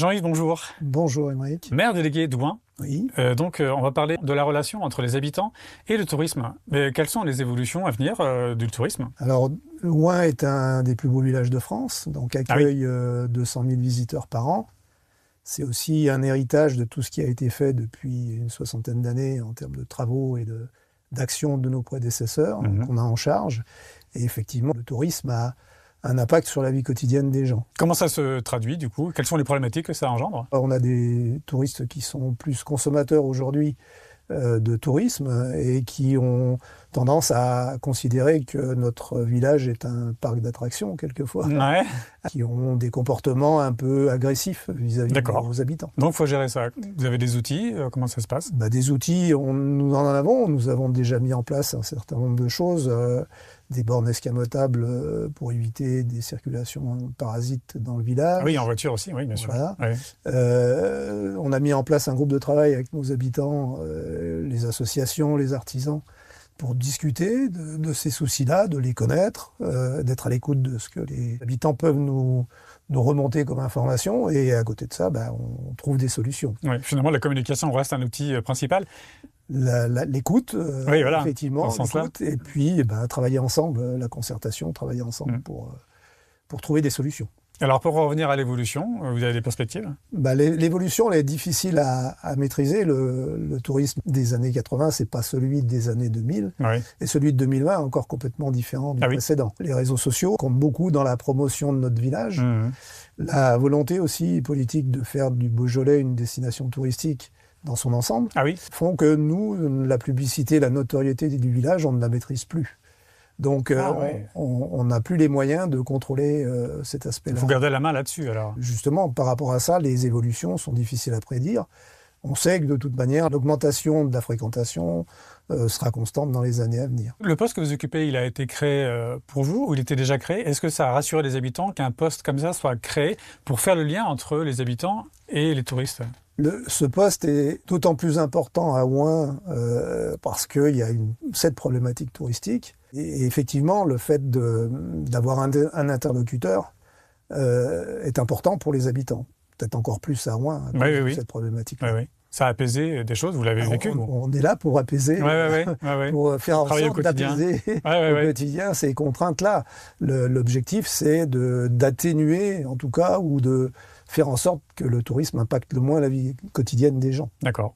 Jean-Yves, bonjour. Bonjour Émeric. Maire délégué d'Ouin. Oui. On va parler de la relation entre les habitants et le tourisme. Mais quelles sont les évolutions à venir du tourisme? Alors, Ouin est un des plus beaux villages de France, donc accueille 200 000 visiteurs par an. C'est aussi un héritage de tout ce qui a été fait depuis une soixantaine d'années en termes de travaux et d'actions de nos prédécesseurs qu'on a en charge. Et effectivement, le tourisme a un impact sur la vie quotidienne des gens. Comment ça se traduit du coup? Quelles sont les problématiques que ça engendre? On a des touristes qui sont plus consommateurs aujourd'hui de tourisme et qui ont tendance à considérer que notre village est un parc d'attractions quelquefois, qui ont des comportements un peu agressifs vis-à-vis de nos habitants. Donc il faut gérer ça. Vous avez des outils, comment ça se passe? Des outils, nous en avons. Nous avons déjà mis en place un certain nombre de choses, des bornes escamotables pour éviter des circulations parasites dans le village. Oui, en voiture aussi, oui, bien sûr. Voilà. On a mis en place un groupe de travail avec nos habitants, les associations, les artisans, pour discuter de ces soucis-là, de les connaître, d'être à l'écoute de ce que les habitants peuvent nous remonter comme information. Et à côté de ça, on trouve des solutions. Oui, finalement, la communication reste un outil principal. L'écoute, effectivement, l'écoute, et puis travailler ensemble, la concertation, travailler ensemble pour trouver des solutions. Alors pour revenir à l'évolution, vous avez des perspectives? L'évolution elle est difficile à maîtriser. Le tourisme des années 80, c'est pas celui des années 2000. Et celui de 2020 est encore complètement différent du précédent. Les réseaux sociaux comptent beaucoup dans la promotion de notre village. La volonté aussi politique de faire du Beaujolais une destination touristique dans son ensemble font que nous, la publicité, la notoriété du village, on ne la maîtrise plus. Donc on n'a plus les moyens de contrôler cet aspect-là. Vous gardez la main là-dessus alors? Justement, par rapport à ça, les évolutions sont difficiles à prédire. On sait que de toute manière, l'augmentation de la fréquentation sera constante dans les années à venir. Le poste que vous occupez, il a été créé pour vous ou il était déjà créé? Est-ce que ça a rassuré les habitants qu'un poste comme ça soit créé pour faire le lien entre les habitants et les touristes? Ce poste est d'autant plus important à Ouin parce qu'il y a cette problématique touristique. Et effectivement, le fait d'avoir un interlocuteur est important pour les habitants. Peut-être encore plus à Ouin, cette problématique-là. Ça a apaisé des choses, vous l'avez vécu. On est là pour apaiser, pour faire en sorte d'apaiser au quotidien ces contraintes-là. L'objectif, c'est d'atténuer, en tout cas, ou de faire en sorte que le tourisme impacte le moins la vie quotidienne des gens. D'accord.